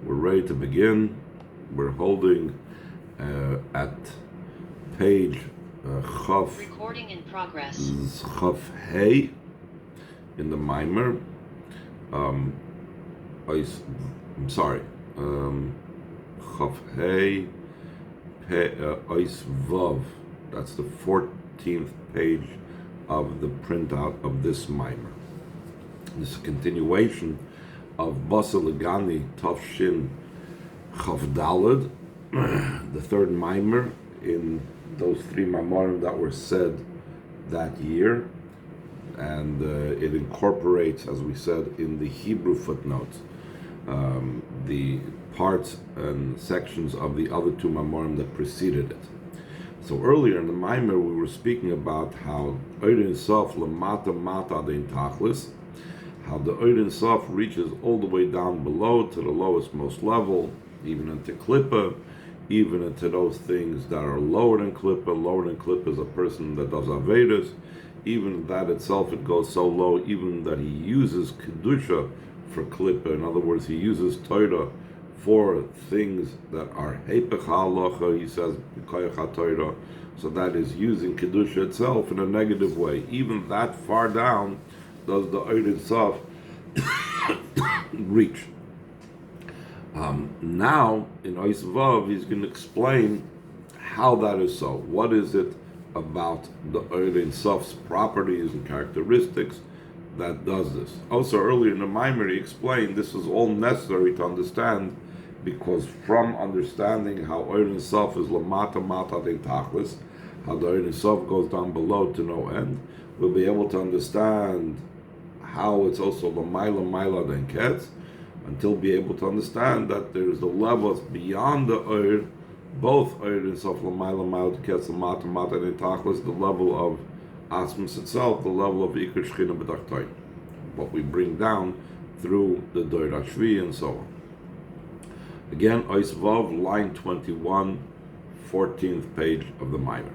We're ready to begin. We're holding at page Chaf. Recording in progress. Chaf Hey in the mimer. I'm sorry. Chaf Hey Ois Vav. That's the 14th page of the printout of this mimer. This is a continuation of Baty, Legani, Shin Chaf Daled, the third mimer in those three maimarim that were said that year, and it incorporates, as we said in the Hebrew footnotes, the parts and sections of the other two maimarim that preceded it. So earlier in the mimer we were speaking about how Ein Sof Lamata Mata Dein Tachlis, how the Ein Sof reaches all the way down below to the lowest most level, even into Klippa, even into those things that are lower than Klippa. Lower than Klippa is a person that does Avedas. Even that itself, it goes so low, even that he uses Kedusha for Klippa. In other words, he uses Torah for things that are Hepech HaHalacha, he says, Koyach HaTorah. So that is using Kedusha itself in a negative way. Even that far down does the Ein Sof reach. Now, in Ois Vav, he's going to explain how that is so. What is it about the Ein Sof's properties and characteristics that does this? Also, earlier in the Maimer, he explained this is all necessary to understand, because from understanding how Ein Sof is Lamata Mata Dein Tachlis, how the Ein Sof goes down below to no end, we'll be able to understand how it's also Lamaila Maila Dein Ketz, until be able to understand that there's the levels beyond the Eir, both Eir and Sof Lamaila Maila Ketz, Lamata Mata Dein Tachlis, the level of Asmus itself, the level of Iker Shechina B'Tachtoin, what we bring down through the Doir HaShvi and so on. Again, Ois Vav, line 21, 14th page of the Maimer.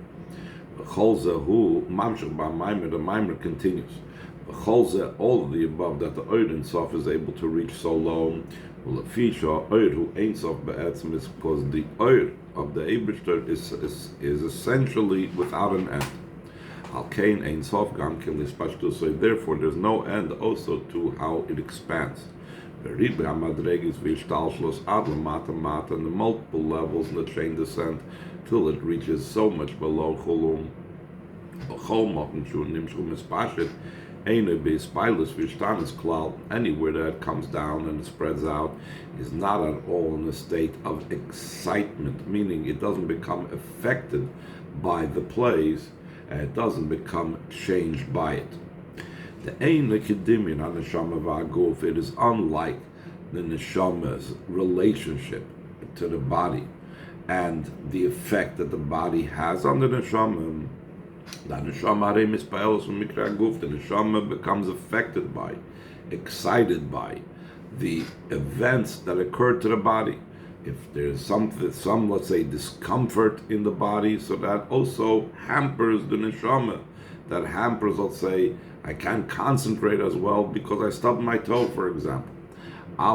B'chol zehu, mamshech ba'Maimer, the Maimer continues. B'chol zeh, all of the above, that the Ein Sof is able to reach so low, L'fisha Eir hu Ein Sof be'etzem, is because the Eir of the Eibishter is essentially without an end. Al kein Ein Sof gam kin lispashtu, so therefore there's no end also to how it expands. And the multiple levels in the chain descent till it reaches so much below Chulum. Anywhere that it comes down and it spreads out is not at all in a state of excitement, meaning it doesn't become affected by the plays and it doesn't become changed by it. The Ein Kedimion on Neshama V'Aguf, it is unlike the Neshama's relationship to the body and the effect that the body has on the Neshama. The Neshama becomes affected by, excited by the events that occur to the body. If there's some let's say discomfort in the body, so that also hampers the Neshama. That hampers, let's say, I can't concentrate as well because I stubbed my toe, for example. The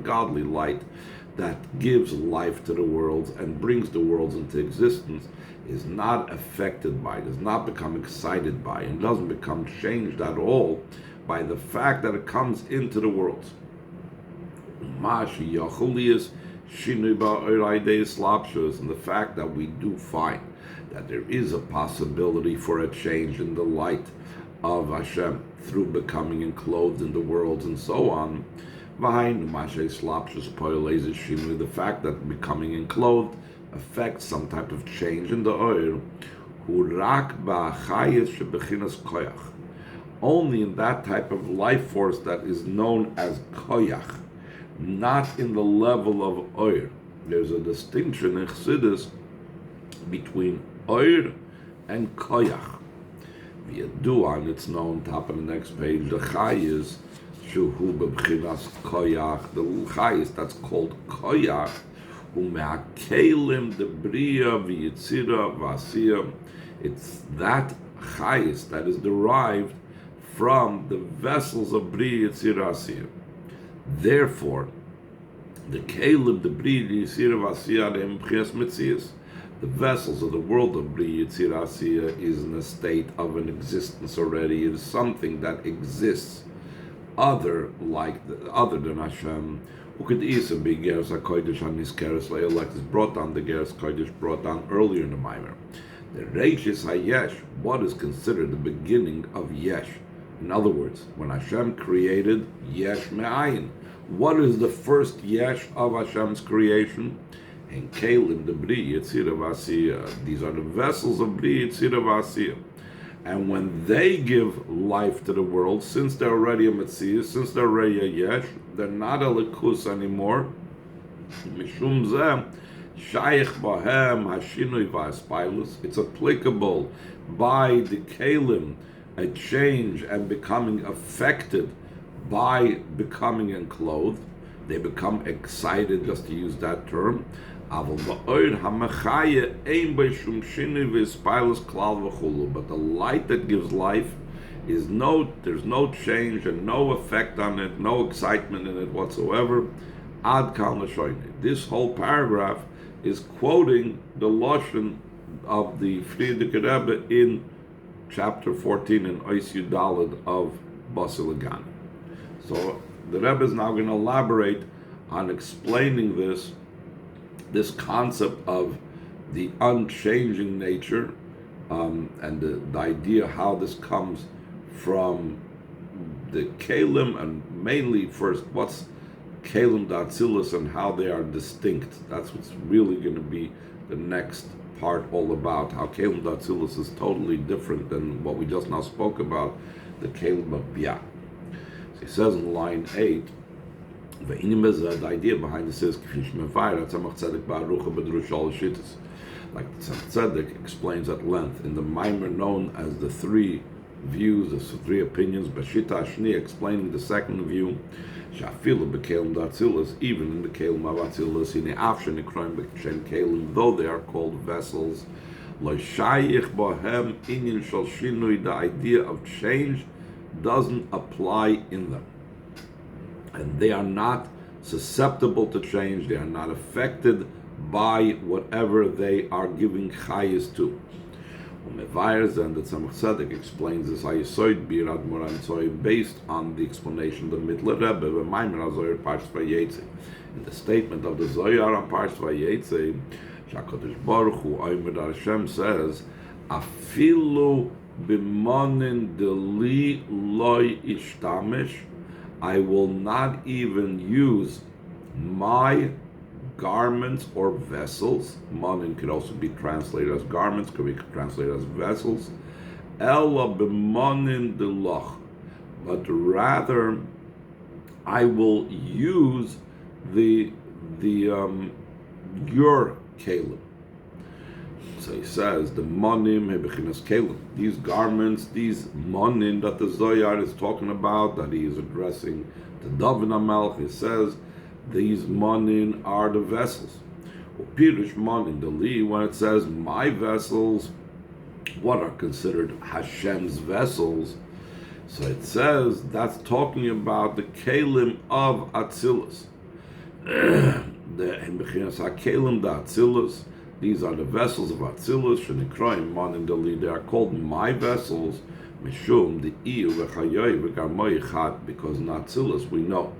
godly light that gives life to the worlds and brings the worlds into existence is not affected by, does not become excited by, and doesn't become changed at all by the fact that it comes into the worlds. And the fact that we do find that there is a possibility for a change in the light of Hashem through becoming enclosed in the worlds and so on. The fact that becoming enclosed affects some type of change in the oil. Only in that type of life force that is known as koyach, not in the level of oil. There's a distinction in Chassidus between oil and koyach. V'yadua, and it's known, top of the next page, the chayis, shuhu b'bchinas koyach, the chayis that's called koyach, u'me'akelim debriya v'yitzira v'asiyah. It's that chayis that is derived from the vessels of Bri Yitzir Asiyah. Therefore, the Caleb, the Bri Yitzir Asiyah, the Mchias Metzias, the vessels of the world of Bri Yitzir Asiyah is in a state of an existence already. It is something that exists other than Hashem. Who could easily be Geras HaKodesh on his Keres Leil, like is brought down the Geras Kodesh brought down earlier in the Maimer. The Reishis HaYesh, what is considered the beginning of Yesh? In other words, when Hashem created Yesh Me'ayin, what is the first Yesh of Hashem's creation? And Kalim, the Bri Yitzir Asiyah. These are the vessels of Bri Yitzir Asiyah. And when they give life to the world, since they're already a Metzias, since they're already a Yesh, they're not a Likus anymore. Mishum Zeh, Shaykh Bahem, Hashinui Va'aspilus. It's applicable by the Kalim, a change and becoming affected by becoming enclothed. They become excited, just to use that term. But the light that gives life is there's no change and no effect on it, no excitement in it whatsoever. Ad kan l'shoyne. This whole paragraph is quoting the Lashon of the Frierdiker Rebbe in chapter 14 in Ois Yudalad of באתי לגני. So the Rebbe is now going to elaborate on explaining this concept of the unchanging nature, and the idea how this comes from the Kalim, and mainly first what's Kalim Datzilus and how they are distinct. That's what's really going to be the next part all about, how Kalim Datzilus is totally different than what we just now spoke about, the Kalim of Biyah. So he says in line 8, the idea behind this is like the Tzemach Tzedek explains at length in the Maimer known as the three views, the three opinions. Bashita Ashni explaining the second view, even in the Kelim of Atzilus, though they are called vessels, the idea of change doesn't apply in them. And they are not susceptible to change. They are not affected by whatever they are giving chayis to. And the Tzemach Tzedek explains this based on the explanation of the Mittler Rebbe in the statement of the Zohar on Parsh Vayetze. Shakadosh Baruch Hu Omer Hashem says, "Afilu b'monin deli loy ishtamish." I will not even use my garments or vessels. Monin could also be translated as garments, could be translated as vessels. Ella b'monin delach, but rather I will use your kalim. So he says the monim hebechinas kalim. These garments, these monin that the Zohar is talking about, that he is addressing to David HaMelech, he says these monin are the vessels. Pirush monin deli, when it says my vessels, what are considered Hashem's vessels? So it says that's talking about the kalim of Atzilus. The hebechinas hakelim da Atzilus. These are the vessels of Atzilus, Shenikroim Monin Deli. They are called my vessels, Mishum the Iu v'Chayoy v'Garmoy Chad, because in Atzilus we know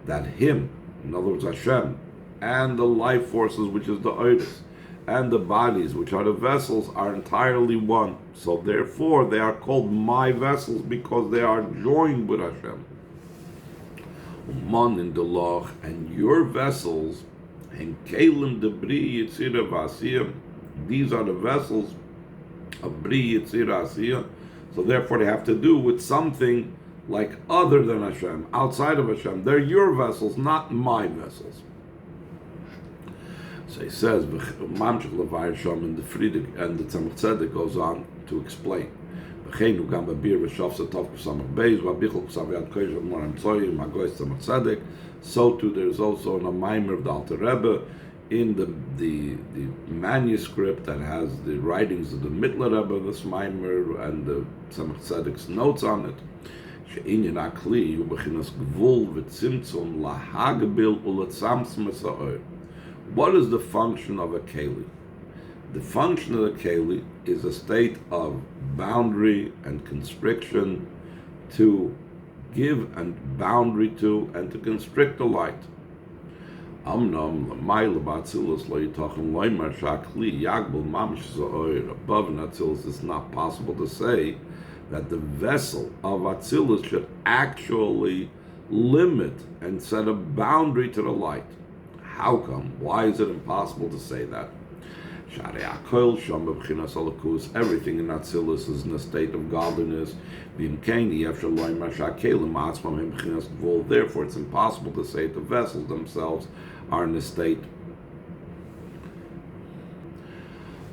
that Him, in other words Hashem, and the life forces, which is the Oidus, and the bodies, which are the vessels, are entirely one. So therefore, they are called my vessels because they are joined with Hashem. Monin Deloch, and your vessels. And Kalim the Bri Yitzir Asiyah, these are the vessels of Bri Yitzir Asiyah. So therefore, they have to do with something like other than Hashem, outside of Hashem. They're your vessels, not my vessels. So he says, Mamshech Levayir Shom, and the Frierdiker and the Tzemach Tzedek goes on to explain. So too, there's also in a Maimer of the Alter Rebbe in the manuscript that has the writings of the Mittler Rebbe, the Smaimer, and the Tzemach Tzedek's notes on it. She'inyan akli hu bechinas gvul v'tzimtzum lahagbil uletzamtzum es ha'or. What is the function of a keli? The function of the keli is a state of boundary and constriction, to give a boundary to and to constrict the light. Above in Atzilus, it's not possible to say that the vessel of Atzilus should actually limit and set a boundary to the light. How come? Why is it impossible to say that? Everything in Atzilus is in a state of godliness. Therefore, it's impossible to say the vessels themselves are in a state.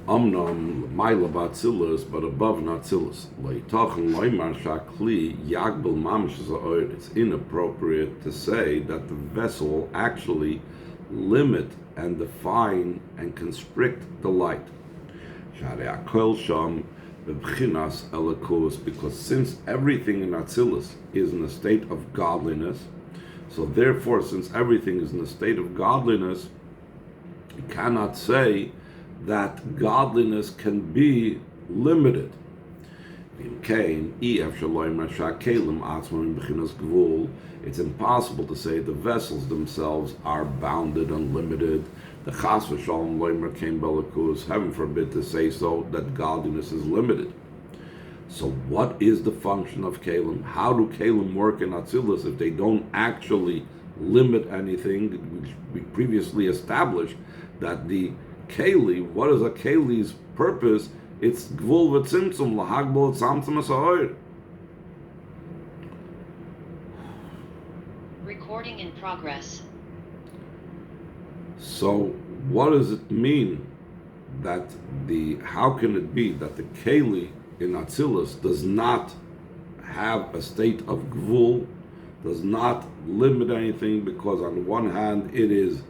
But above Atzilus, it's inappropriate to say that the vessel will actually limit and define and constrict the light. Because since everything in Atzilus is in a state of godliness, so therefore, since everything is in a state of godliness, you cannot say that godliness can be limited. It's impossible to say the vessels themselves are bounded and limited. The chas v'shalom loimer came belakus, heaven forbid to say so, that godliness is limited. So what is the function of kelim? How do kelim work in Atzilus if they don't actually limit anything? We previously established that the keli, what is a keli's purpose? It's gvul v'tzimtzum lahagbol tzamtzum es. Recording in progress. So what does it mean that how can it be that the keli in Atzilus does not have a state of gvul, does not limit anything, because on the one hand it is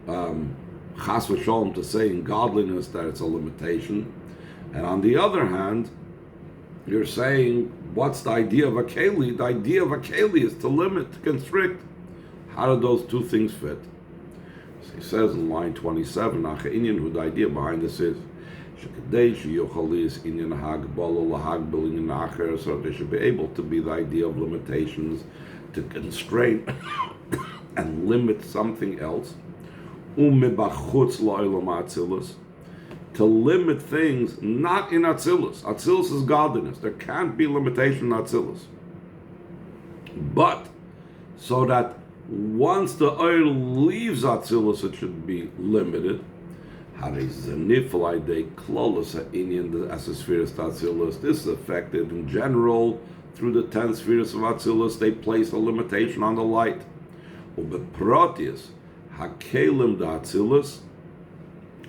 chas v'sholom to say in godliness that it's a limitation, and on the other hand you're saying, what's the idea of a keli? The idea of a keli is to limit, to constrict. How do those two things fit? So he says in line 27, who the idea behind this is, so they should be able to be the idea of limitations, to constrain and limit something else, to limit things not in Atzilus. Atzilus is godliness. There can't be limitation in Atzilus. But so that once the oil leaves Atzilus, it should be limited. This is affected in general through the 10 spheres of Atzilus. They place a limitation on the light.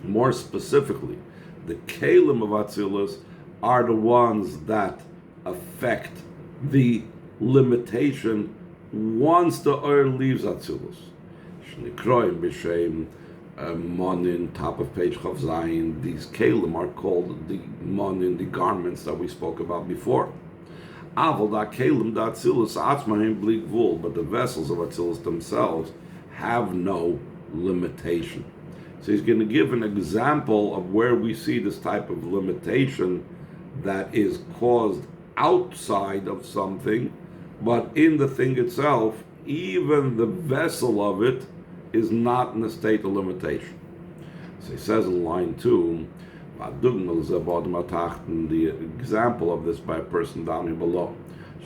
More specifically, the kelim of Atzilus are the ones that affect the limitation once the oil leaves Atzilus. Monin, top of page Chav Zayin, these kelim are called the monin, the garments that we spoke about before. Aval da kelim da Atzilus atzmahem bli gvul, but the vessels of Atzilus themselves have no limitation. So he's going to give an example of where we see this type of limitation that is caused outside of something, but in the thing itself, even the vessel of it is not in a state of limitation. So he says in line 2, the example of this by a person down here below.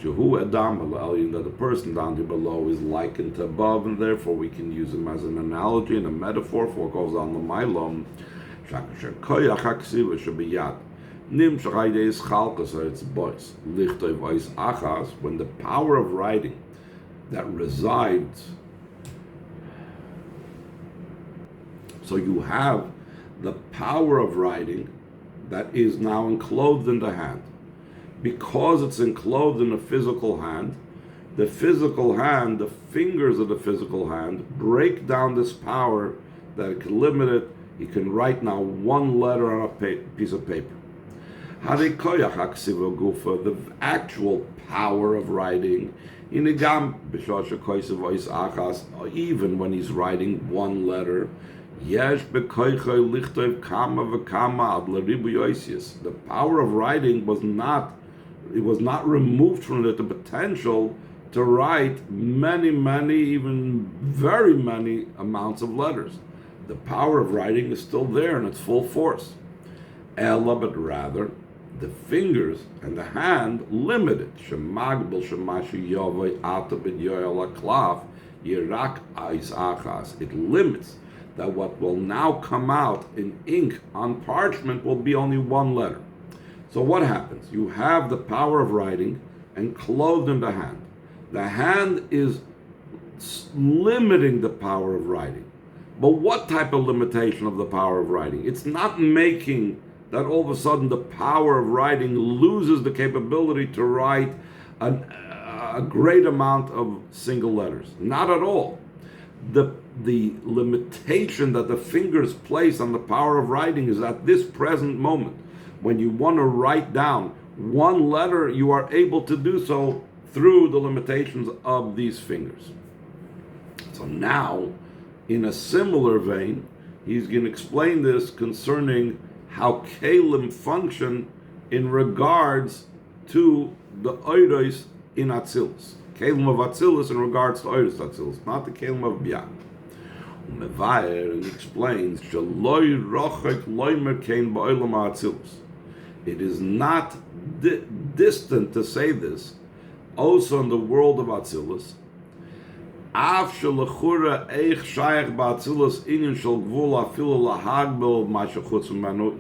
That the person down here below is likened to above, and therefore we can use him as an analogy and a metaphor for what goes on the Mailom. When the power of writing that resides, so you have the power of writing that is now enclosed in the hand. Because it's enclosed in a physical hand, the fingers of the physical hand break down this power that it can limit it. He can write now one letter on a piece of paper. The actual power of writing, even when he's writing one letter, the power of writing was not removed from it, the potential to write many, even very many amounts of letters. The power of writing is still there in its full force. Ella, but rather, the fingers and the hand limit it. It limits that what will now come out in ink on parchment will be only one letter. So what happens? You have the power of writing enclosed in the hand. The hand is limiting the power of writing. But what type of limitation of the power of writing? It's not making that all of a sudden the power of writing loses the capability to write a great amount of single letters. Not at all. The limitation that the fingers place on the power of writing is at this present moment. When you want to write down one letter, you are able to do so through the limitations of these fingers. So now, in a similar vein, he's going to explain this concerning how kelim function in regards to the oiros in Atzilus. Kelim of Atzilus in regards to oiros Atzilus, not the kelim of Bia. And he explains, it is not distant to say this, also in the world of Atzilus,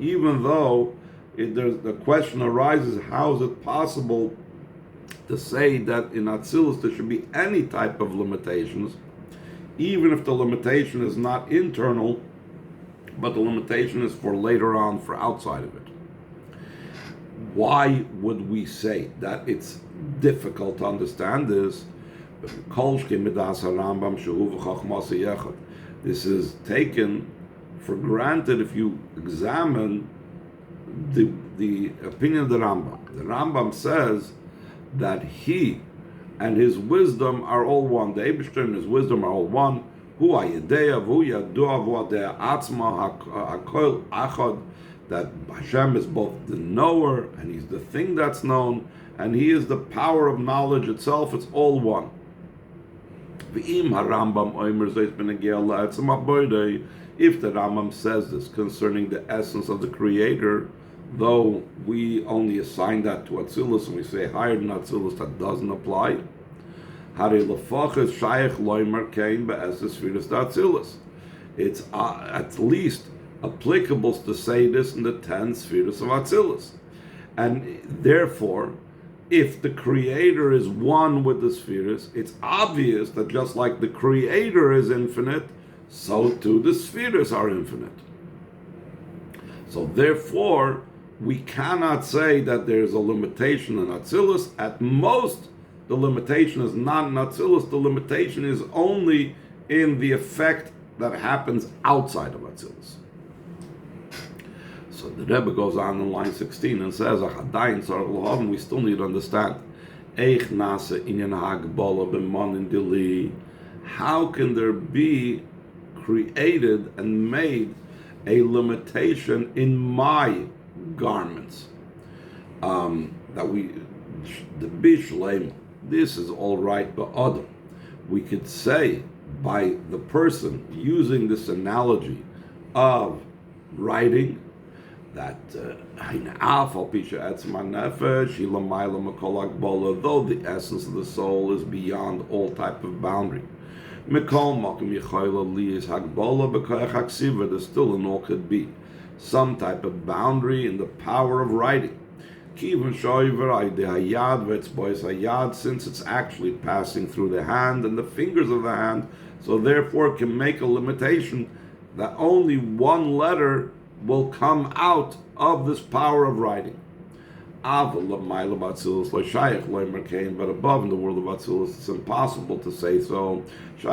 even though the question arises, how is it possible to say that in Atzilus there should be any type of limitations, even if the limitation is not internal, but the limitation is for later on, for outside of it. Why would we say that it's difficult to understand this? This is taken for granted if you examine the opinion of the Rambam. The Rambam says that he and his wisdom are all one. The Eibishter and his wisdom are all one. That Hashem is both the knower and he's the thing that's known, and he is the power of knowledge itself. It's all one. If the Rambam says this concerning the essence of the Creator, though we only assign that to Atzilus and we say higher than Atzilus, that doesn't apply. It's at least applicable to say this in the 10 spheres of Atzilus. And therefore, if the Creator is one with the spheres, it's obvious that just like the Creator is infinite, so too the spheres are infinite. So therefore, we cannot say that there's a limitation in Atzilus. At most, the limitation is not in Atzilus. The limitation is only in the effect that happens outside of Atzilus. So the Rebbe goes on in line 16 and says, we still need to understand, how can there be created and made a limitation in my garments? That we, the Bishleim, this is all right, but other. We could say by the person using this analogy of writing, that though the essence of the soul is beyond all type of boundary, there's still and all could be some type of boundary in the power of writing. Since it's actually passing through the hand and the fingers of the hand, so therefore it can make a limitation that only one letter will come out of this power of writing. But above in the world of Atzilus, it's impossible to say so. He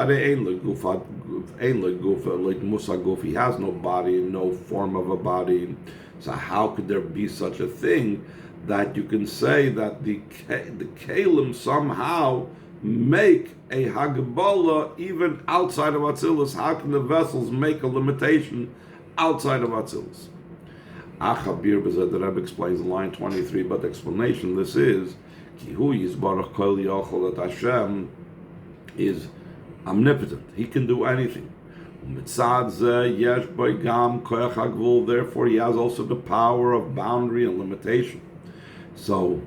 has no body, no form of a body. So how could there be such a thing that you can say that the Kalim somehow make a Hagbola even outside of Atzilus? How can the vessels make a limitation outside of Atzilus? The Rebbe explains in line 23, but the explanation this is that Hashem is omnipotent. He can do anything. Therefore, he has also the power of boundary and limitation. So,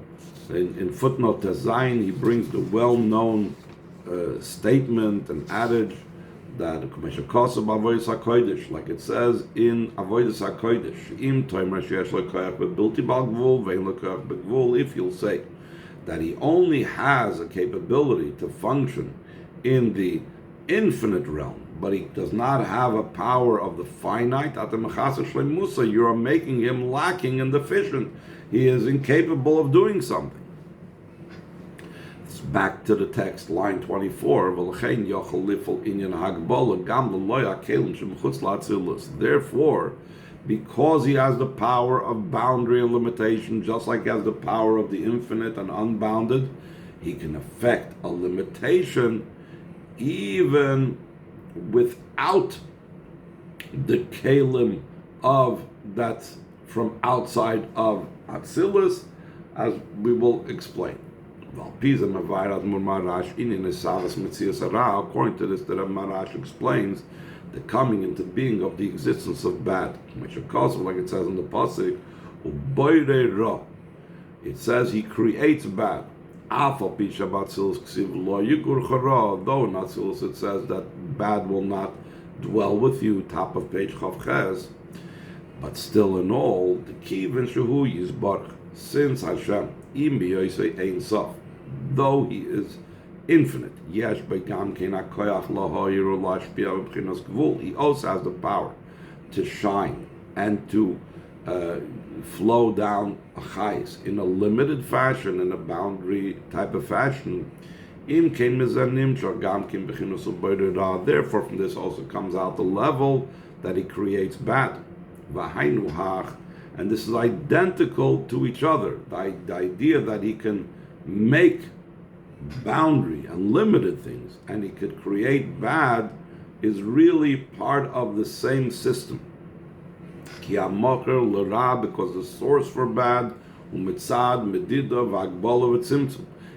in footnote Zayin, he brings the well-known statement and adage that like it says in Avodas HaKodesh, if you'll say that he only has a capability to function in the infinite realm, but he does not have a power of the finite, you are making him lacking and deficient. He is incapable of doing something. Back to the text, line 24. Therefore, because he has the power of boundary and limitation, just like he has the power of the infinite and unbounded, he can affect a limitation even without the kalim of that from outside of Atzilus, as we will explain. According to this, the Marash explains the coming into being of the existence of bad. Like it says in the pasuk, it says he creates bad. Though in Atzilus it says that bad will not dwell with you, top of page Chavches, but still in all, the kivin shehu yizbarach, since Hashem, ein sof, though he is infinite, he also has the power to shine and to flow down a chayis in a limited fashion, in a boundary type of fashion. Therefore, from this also comes out the level that he creates bad. And this is identical to each other. The idea that he can make boundary and limited things and he could create bad is really part of the same system. Because the source for bad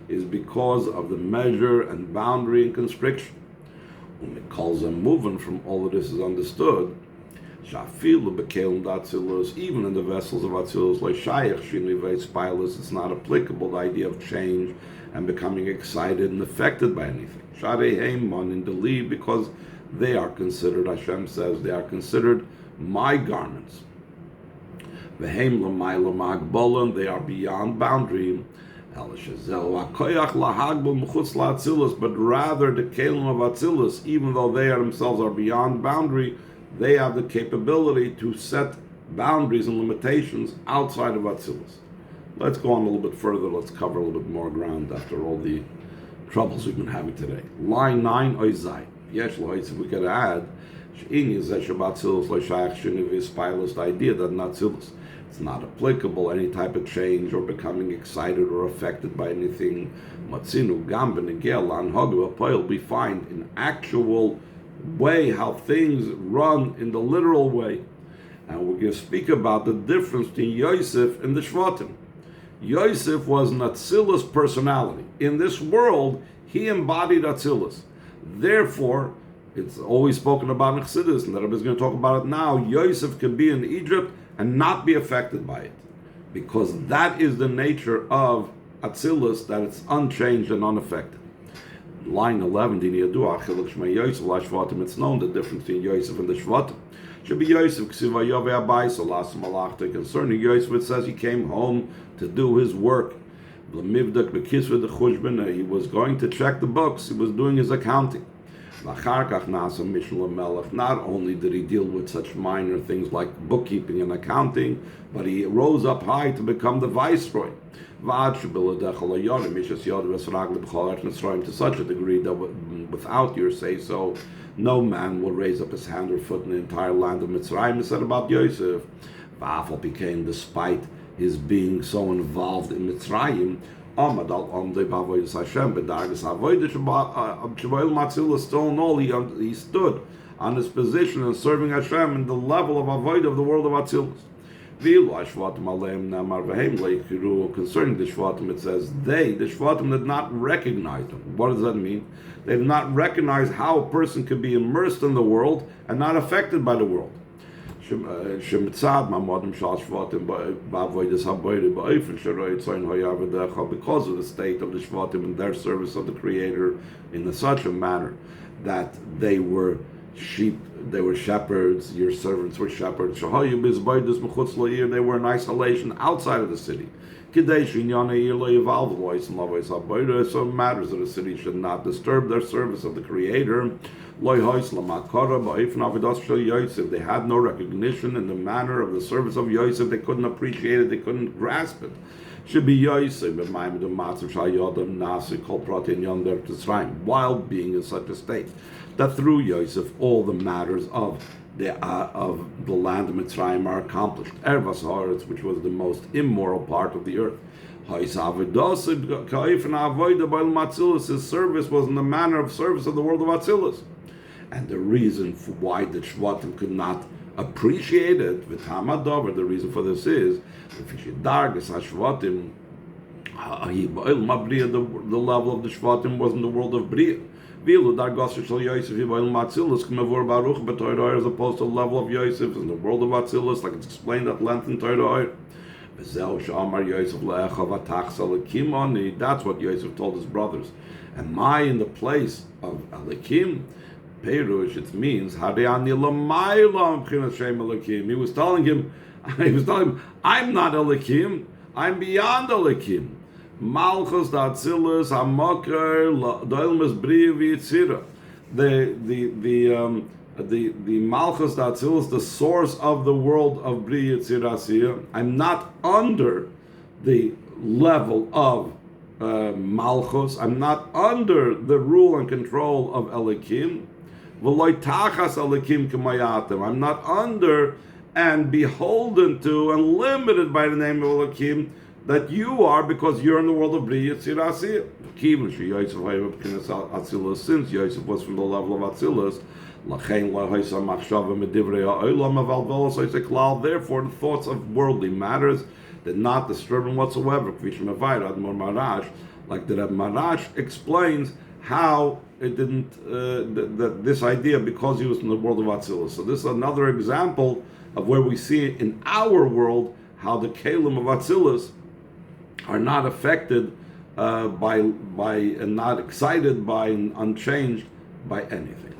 is because of the measure and boundary and constriction. Moving from all of this is understood. Even in the vessels of Atzilus, it's not applicable, the idea of change and becoming excited and affected by anything. Because they are considered, Hashem says, they are considered my garments. They are beyond boundary. But rather the Kelim of Atzilus, even though they themselves are beyond boundary, they have the capability to set boundaries and limitations outside of Atzilus. Let's go on a little bit further. Let's cover a little bit more ground after all the troubles we've been having today. Line 9, Oizai. Yes, if we could add, the idea that Atzilus, it's not applicable, any type of change or becoming excited or affected by anything. We find in actual way how things run in the literal way. And we're going to speak about the difference between Yosef and the Shvatim. Yosef was an Atzilus personality. In this world, he embodied Atzilus. Therefore, it's always spoken about in Chassidus, and the Rebbe is going to talk about it now. Yosef can be in Egypt and not be affected by it, because that is the nature of Atzilus, that it's unchanged and unaffected. Line 11, it's known the difference between Yosef and the Shvatim. Should be Yosef concerning Yosef, it says he came home to do his work. He was going to check the books, he was doing his accounting. Not only did he deal with such minor things like bookkeeping and accounting, but he rose up high to become the viceroy. To such a degree that without your say-so, no man will raise up his hand or foot in the entire land of Mitzrayim. It said about Yosef, became, despite his being so involved in Mitzrayim, still in all, he stood on his position and serving Hashem in the level of avoid of the world of Atzilus. Concerning the Shvatim, it says the Shvatim did not recognize him. What does that mean? They did not recognize how a person could be immersed in the world and not affected by the world. Because of the state of the Shvatim in their service of the Creator in such a manner that they were sheep, they were shepherds, your servants were shepherds. They were in isolation outside of the city. So it matters that a city should not disturb their service of the Creator. They had no recognition in the manner of the service of Yosef. They couldn't appreciate it, they couldn't grasp it. Should be Yosef while being in such a state that through Yosef all the matters of the land of Mitzrayim are accomplished. Ervas Haaretz, which was the most immoral part of the earth. His service was in the manner of service of the world of Atzilus. And the reason for why the Shvatim could not appreciate it, the reason for this is the level of the Shvatim was in the world of Bria. As opposed to the level of Yosef in the world of Atzilus, like it's explained at length in Torah. That's what Yosef told his brothers. Am I in the place of Elikim? Perush, it means he was telling him, I'm not Elikim, I'm beyond Elikim. Malchus da Atzilus Hamakar Doilmas Bria V'Yitzira. The Malchus da Atzilus, the source of the world of Bria Yitzira. I'm not under the level of Malchus. I'm not under the rule and control of Elikim. I'm not under and beholden to and limited by the name of Elikim that you are, because you're in the world of Bria Yitzira. Since Yosef was from the level of Atzilus, therefore the thoughts of worldly matters did not disturb him whatsoever. Like the Reb Marash explains how it didn't, that this idea, because he was in the world of Atzilus. So this is another example of where we see in our world how the Kalim of Atzilus are not affected by and not excited by and unchanged by anything.